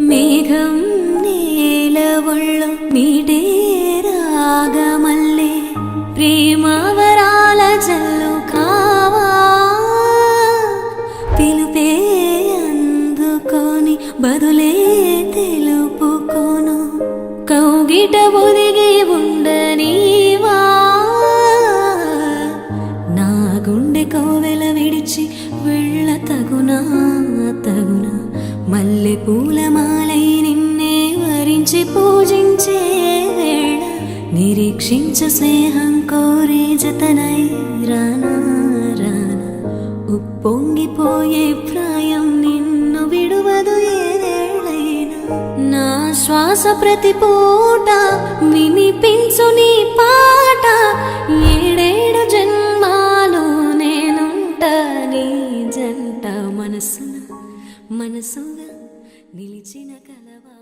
మేఘం నేల ఒళ్ళో మీటే రాగమల్లే ప్రేమవరాల జల్లు కావా పిలుపే అందుకొని బదులే తెలుపుకోను కౌగిట ఒదిగి ఉండనీవా నా గుండె కోవెల విడిచి వెళ్ళ తగునా తగునా మల్లె పూలమాలై నిన్నే వరించి పూజించే వేళ నిరీక్షించు స్నేహం కోరే జతనై రానా రానా ఉప్పొంగిపోయే ప్రాయం నిన్ను విడువదు ఏదేళ్ళైనా నా శ్వాస ప్రతి పూట వినిపించు నీ పాట ఏడేడు జన్మాలు నేనుంటా నీ జంట మనసుగా నిలిచిన కలవా.